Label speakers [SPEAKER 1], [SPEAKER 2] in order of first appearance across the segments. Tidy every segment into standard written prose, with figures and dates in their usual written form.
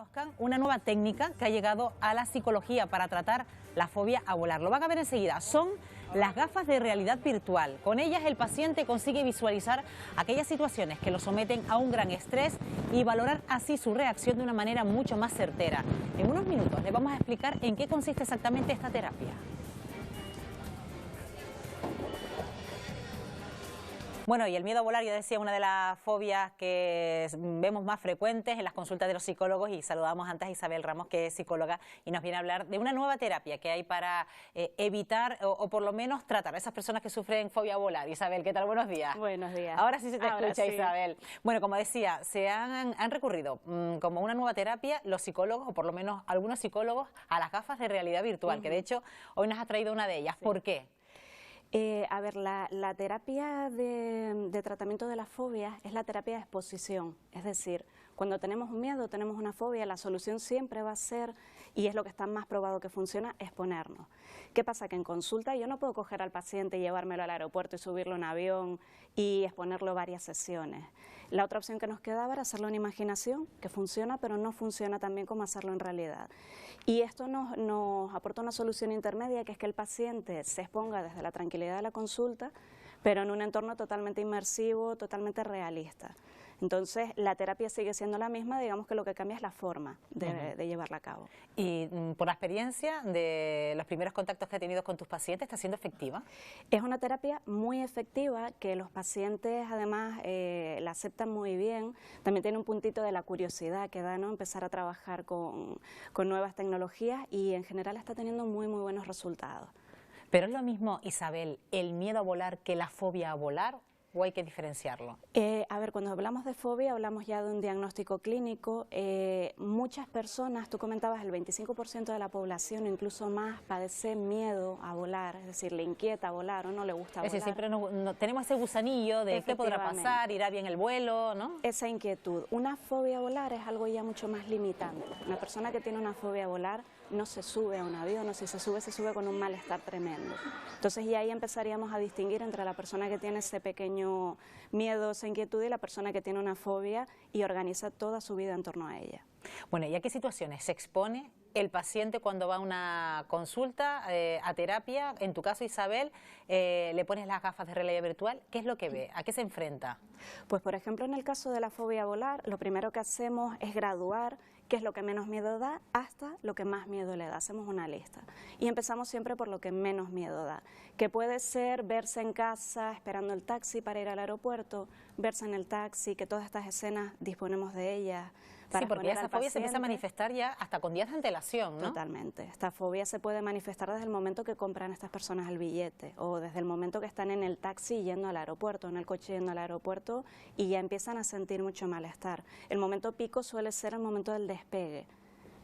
[SPEAKER 1] Conozcan una nueva técnica que ha llegado a la psicología para tratar la fobia a volar. Lo van a ver enseguida. Son las gafas de realidad virtual. Con ellas el paciente consigue visualizar aquellas situaciones que lo someten a un gran estrés y valorar así su reacción de una manera mucho más certera. En unos minutos les vamos a explicar en qué consiste exactamente esta terapia. Bueno, y el miedo a volar, yo decía, una de las fobias que vemos más frecuentes en las consultas de los psicólogos, y saludamos antes a Isabel Ramos, que es psicóloga, y nos viene a hablar de una nueva terapia que hay para evitar o por lo menos tratar a esas personas que sufren fobia a volar. Isabel, ¿qué tal? Buenos días.
[SPEAKER 2] Buenos días.
[SPEAKER 1] Ahora sí se te escucha,
[SPEAKER 2] sí.
[SPEAKER 1] Isabel. Bueno, como decía, se han recurrido como una nueva terapia los psicólogos, o por lo menos algunos psicólogos, a las gafas de realidad virtual, que de hecho hoy nos ha traído una de ellas. Sí. ¿Por qué?
[SPEAKER 2] La terapia de tratamiento de las fobias es la terapia de exposición, es decir, cuando tenemos un miedo, tenemos una fobia, la solución siempre va a ser, y es lo que está más probado que funciona, exponernos. ¿Qué pasa? Que en consulta yo no puedo coger al paciente y llevármelo al aeropuerto y subirlo en avión y exponerlo varias sesiones. La otra opción que nos quedaba era hacerlo en imaginación, que funciona, pero no funciona tan bien como hacerlo en realidad. Y esto nos aporta una solución intermedia, que es que el paciente se exponga desde la tranquilidad de la consulta, pero en un entorno totalmente inmersivo, totalmente realista. Entonces, la terapia sigue siendo la misma, digamos que lo que cambia es la forma de llevarla a cabo.
[SPEAKER 1] Y por la experiencia de los primeros contactos que has tenido con tus pacientes, ¿está siendo efectiva?
[SPEAKER 2] Es una terapia muy efectiva, que los pacientes además la aceptan muy bien. También tiene un puntito de la curiosidad que da, ¿no?, empezar a trabajar con nuevas tecnologías, y en general está teniendo muy buenos resultados.
[SPEAKER 1] ¿Pero es lo mismo, Isabel, el miedo a volar que la fobia a volar, o hay que diferenciarlo?
[SPEAKER 2] Cuando hablamos de fobia hablamos ya de un diagnóstico clínico. Muchas personas, tú comentabas, el 25% de la población, incluso más, padece miedo a volar, es decir, le inquieta volar o no le gusta volar.
[SPEAKER 1] Es decir, siempre tenemos ese gusanillo de qué podrá pasar, irá bien el vuelo, ¿no?
[SPEAKER 2] Esa inquietud. Una fobia a volar es algo ya mucho más limitante. Una persona que tiene una fobia a volar no se sube a un avión, o si se sube con un malestar tremendo. Entonces ya ahí empezaríamos a distinguir entre la persona que tiene ese pequeño miedo, esa inquietud, y la persona que tiene una fobia y organiza toda su vida en torno a ella.
[SPEAKER 1] Bueno, ¿y a qué situaciones se expone el paciente cuando va a una consulta, a terapia? En tu caso, Isabel, le pones las gafas de realidad virtual, ¿qué es lo que ve? ¿A qué se enfrenta?
[SPEAKER 2] Pues, por ejemplo, en el caso de la fobia a volar, lo primero que hacemos es graduar qué es lo que menos miedo da hasta lo que más miedo le da. Hacemos una lista y empezamos siempre por lo que menos miedo da, que puede ser verse en casa esperando el taxi para ir al aeropuerto, verse en el taxi, que todas estas escenas disponemos de ellas.
[SPEAKER 1] Sí, porque esa fobia se empieza a manifestar ya hasta con días de antelación, ¿no?
[SPEAKER 2] Totalmente. Esta fobia se puede manifestar desde el momento que compran estas personas el billete, o desde el momento que están en el taxi yendo al aeropuerto, en el coche yendo al aeropuerto, y ya empiezan a sentir mucho malestar. El momento pico suele ser el momento del despegue.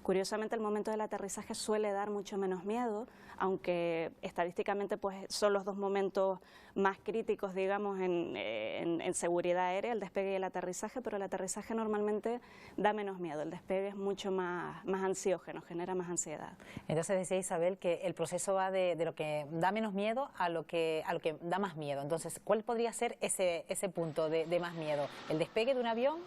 [SPEAKER 2] Curiosamente, el momento del aterrizaje suele dar mucho menos miedo, aunque estadísticamente pues son los dos momentos más críticos, digamos, en seguridad aérea, el despegue y el aterrizaje, pero el aterrizaje normalmente da menos miedo, el despegue es mucho más ansiógeno, genera más ansiedad.
[SPEAKER 1] Entonces decía Isabel que el proceso va de lo que da menos miedo a lo que da más miedo. Entonces, ¿cuál podría ser ese punto de más miedo? ¿El despegue de un avión?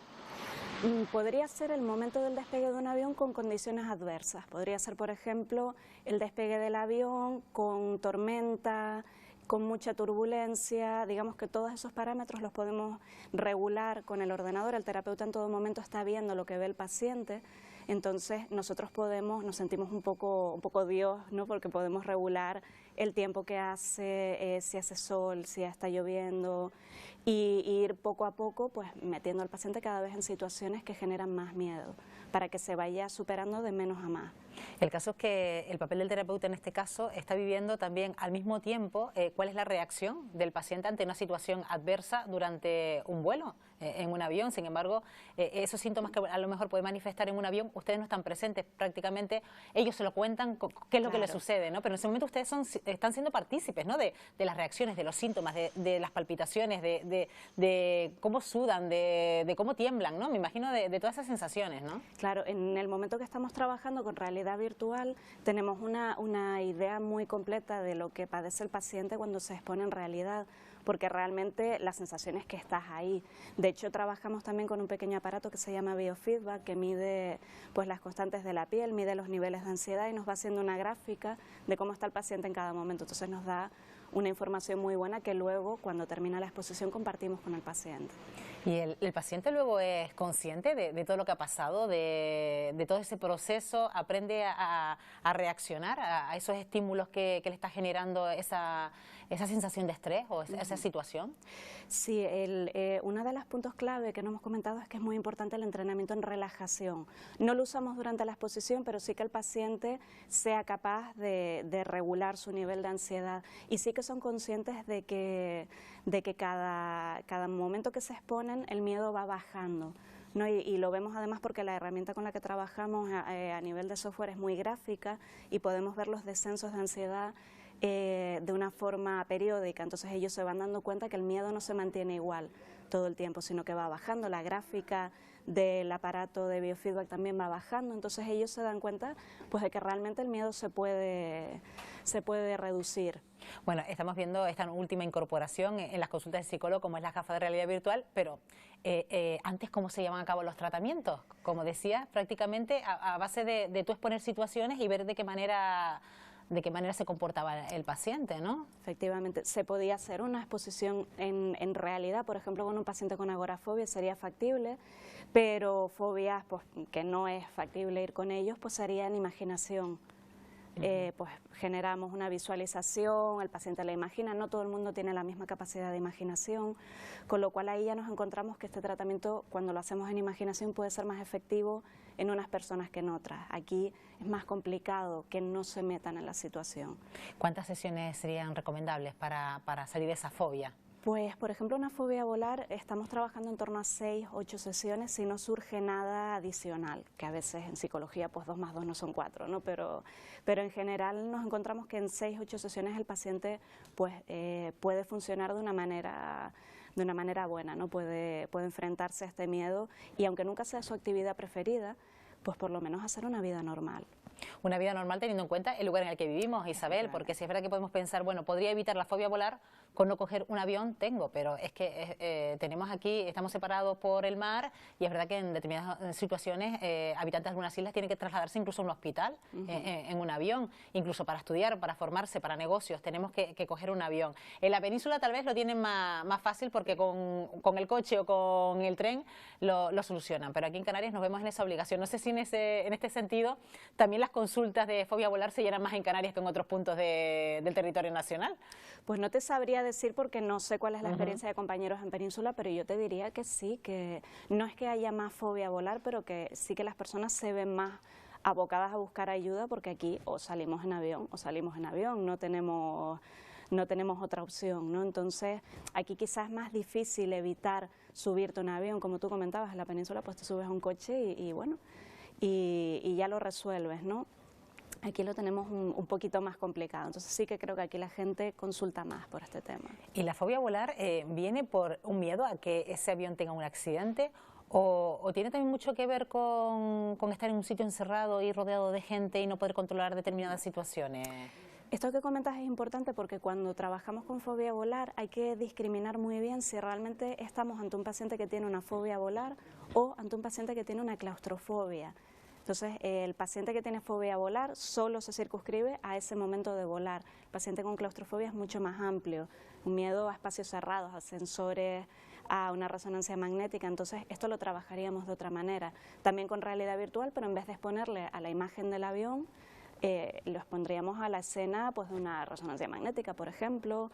[SPEAKER 2] Podría ser el momento del despegue de un avión con condiciones adversas. Podría ser, por ejemplo, el despegue del avión con tormenta, con mucha turbulencia. Digamos que todos esos parámetros los podemos regular con el ordenador. El terapeuta en todo momento está viendo lo que ve el paciente. Entonces nosotros nos sentimos un poco Dios, ¿no?, porque podemos regular el tiempo que hace, si hace sol, si está lloviendo, y ir poco a poco pues metiendo al paciente cada vez en situaciones que generan más miedo, para que se vaya superando de menos a más.
[SPEAKER 1] El caso es que el papel del terapeuta en este caso está viviendo también al mismo tiempo cuál es la reacción del paciente ante una situación adversa durante un vuelo, en un avión. Sin embargo, esos síntomas que a lo mejor puede manifestar en un avión, ustedes no están presentes, prácticamente ellos se lo cuentan qué es lo que les sucede, ¿no? Pero en ese momento ustedes están siendo partícipes, ¿no?, de las reacciones, de los síntomas, de las palpitaciones, de cómo sudan, de cómo tiemblan, ¿no? Me imagino de todas esas sensaciones, ¿no?
[SPEAKER 2] Claro, en el momento que estamos trabajando con realidad virtual tenemos una idea muy completa de lo que padece el paciente cuando se expone en realidad, porque realmente la sensación es que estás ahí. De hecho, trabajamos también con un pequeño aparato que se llama biofeedback, que mide pues las constantes de la piel, mide los niveles de ansiedad y nos va haciendo una gráfica de cómo está el paciente en cada momento. Entonces nos da una información muy buena que luego, cuando termina la exposición, compartimos con el paciente.
[SPEAKER 1] ¿Y el paciente luego es consciente de todo lo que ha pasado, de todo ese proceso? ¿Aprende a reaccionar a esos estímulos que le está generando esa sensación de estrés o esa situación?
[SPEAKER 2] Sí, uno de los puntos clave que no hemos comentado es que es muy importante el entrenamiento en relajación. No lo usamos durante la exposición, pero sí que el paciente sea capaz de regular su nivel de ansiedad y sí que son conscientes de que cada momento que se exponen el miedo va bajando, ¿no? Y lo vemos además porque la herramienta con la que trabajamos a nivel de software es muy gráfica y podemos ver los descensos de ansiedad de una forma periódica. Entonces ellos se van dando cuenta que el miedo no se mantiene igual todo el tiempo, sino que va bajando. La gráfica del aparato de biofeedback también va bajando, entonces ellos se dan cuenta pues de que realmente el miedo se puede reducir.
[SPEAKER 1] Bueno, estamos viendo esta última incorporación en las consultas de psicólogo, como es la gafas de realidad virtual, pero antes, ¿cómo se llevan a cabo los tratamientos? Como decía, prácticamente a base de tú exponer situaciones y ver de qué manera se comportaba el paciente, ¿no?
[SPEAKER 2] Efectivamente, se podía hacer una exposición en realidad, por ejemplo, con un paciente con agorafobia sería factible, pero fobias pues, que no es factible ir con ellos, pues sería en imaginación. Pues generamos una visualización, el paciente la imagina, no todo el mundo tiene la misma capacidad de imaginación, con lo cual ahí ya nos encontramos que este tratamiento, cuando lo hacemos en imaginación, puede ser más efectivo en unas personas que en otras. Aquí es más complicado que no se metan en la situación.
[SPEAKER 1] ¿Cuántas sesiones serían recomendables para salir de esa fobia?
[SPEAKER 2] Pues, por ejemplo, una fobia a volar, estamos trabajando en torno a 6, 8 sesiones si no surge nada adicional, que a veces en psicología pues 2 más 2 no son 4, ¿no? Pero en general nos encontramos que en 6, 8 sesiones el paciente pues, puede funcionar de una manera buena, ¿no? Puede enfrentarse a este miedo y aunque nunca sea su actividad preferida, pues por lo menos hacer una vida normal.
[SPEAKER 1] Una vida normal teniendo en cuenta el lugar en el que vivimos, Isabel, porque si es verdad que podemos pensar, bueno, podría evitar la fobia a volar con no coger un avión, pero es que tenemos aquí, estamos separados por el mar y es verdad que en determinadas situaciones habitantes de algunas islas tienen que trasladarse incluso a un hospital en un avión, incluso para estudiar, para formarse, para negocios, tenemos que coger un avión. En la península tal vez lo tienen más fácil porque con el coche o con el tren lo solucionan, pero aquí en Canarias nos vemos en esa obligación. No sé si en este sentido también las consultas de fobia a volar se llenan más en Canarias que en otros puntos del territorio nacional.
[SPEAKER 2] Pues no te sabría decir porque no sé cuál es la experiencia de compañeros en península, pero yo te diría que sí, que no es que haya más fobia a volar, pero que sí que las personas se ven más abocadas a buscar ayuda porque aquí o salimos en avión o salimos en avión, no tenemos otra opción, ¿no? Entonces, aquí quizás es más difícil evitar subirte a un avión, como tú comentabas, en la península pues te subes a un coche y bueno, y ya lo resuelves, ¿no? Aquí lo tenemos un poquito más complicado, entonces sí que creo que aquí la gente consulta más por este tema.
[SPEAKER 1] ¿Y la fobia a volar viene por un miedo a que ese avión tenga un accidente o tiene también mucho que ver con estar en un sitio encerrado y rodeado de gente y no poder controlar determinadas situaciones?
[SPEAKER 2] Esto que comentas es importante porque cuando trabajamos con fobia a volar hay que discriminar muy bien si realmente estamos ante un paciente que tiene una fobia a volar o ante un paciente que tiene una claustrofobia. Entonces, el paciente que tiene fobia a volar solo se circunscribe a ese momento de volar. El paciente con claustrofobia es mucho más amplio, un miedo a espacios cerrados, a sensores, a una resonancia magnética. Entonces, esto lo trabajaríamos de otra manera. También con realidad virtual, pero en vez de exponerle a la imagen del avión, lo expondríamos a la escena pues, de una resonancia magnética, por ejemplo,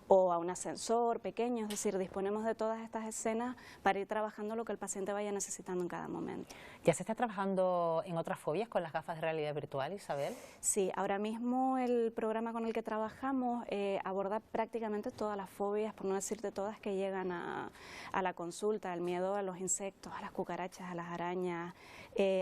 [SPEAKER 2] o a un ascensor pequeño, es decir, disponemos de todas estas escenas para ir trabajando lo que el paciente vaya necesitando en cada momento.
[SPEAKER 1] ¿Ya se está trabajando en otras fobias con las gafas de realidad virtual, Isabel?
[SPEAKER 2] Sí, ahora mismo el programa con el que trabajamos aborda prácticamente todas las fobias, por no decirte todas, que llegan a la consulta, el miedo a los insectos, a las cucarachas, a las arañas,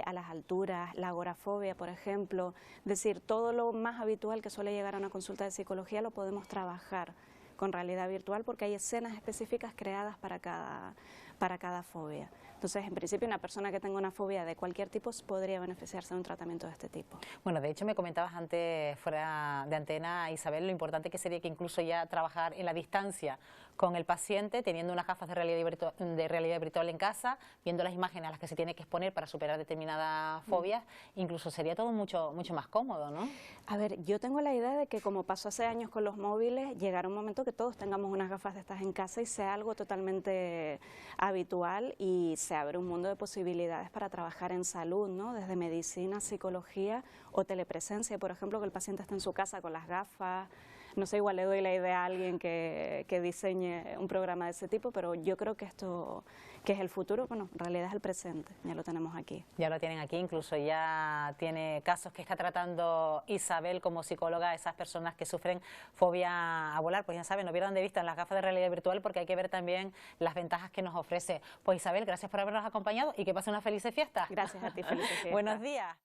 [SPEAKER 2] a las alturas, la agorafobia, por ejemplo, es decir, todo lo más habitual que suele llegar a una consulta de psicología lo podemos trabajar con realidad virtual porque hay escenas específicas creadas para cada fobia. Entonces, en principio, una persona que tenga una fobia de cualquier tipo podría beneficiarse de un tratamiento de este tipo.
[SPEAKER 1] Bueno, de hecho me comentabas antes, fuera de antena, Isabel, lo importante que sería que incluso ya trabajar en la distancia con el paciente, teniendo unas gafas de realidad virtual en casa, viendo las imágenes a las que se tiene que exponer para superar determinadas fobias, incluso sería todo mucho más cómodo, ¿no?
[SPEAKER 2] A ver, yo tengo la idea de que como pasó hace años con los móviles, llegará un momento que todos tengamos unas gafas de estas en casa y sea algo totalmente habitual y se abre un mundo de posibilidades para trabajar en salud, ¿no? Desde medicina, psicología o telepresencia, por ejemplo, que el paciente esté en su casa con las gafas. No sé, igual le doy la idea a alguien que diseñe un programa de ese tipo, pero yo creo que esto, que es el futuro, bueno, en realidad es el presente, ya lo tenemos aquí.
[SPEAKER 1] Ya lo tienen aquí, incluso ya tiene casos que está tratando Isabel como psicóloga a esas personas que sufren fobia a volar. Pues ya saben, no pierdan de vista las gafas de realidad virtual porque hay que ver también las ventajas que nos ofrece. Pues Isabel, gracias por habernos acompañado y que pase una feliz fiesta.
[SPEAKER 2] Gracias a ti, feliz fiesta.
[SPEAKER 1] Buenos días.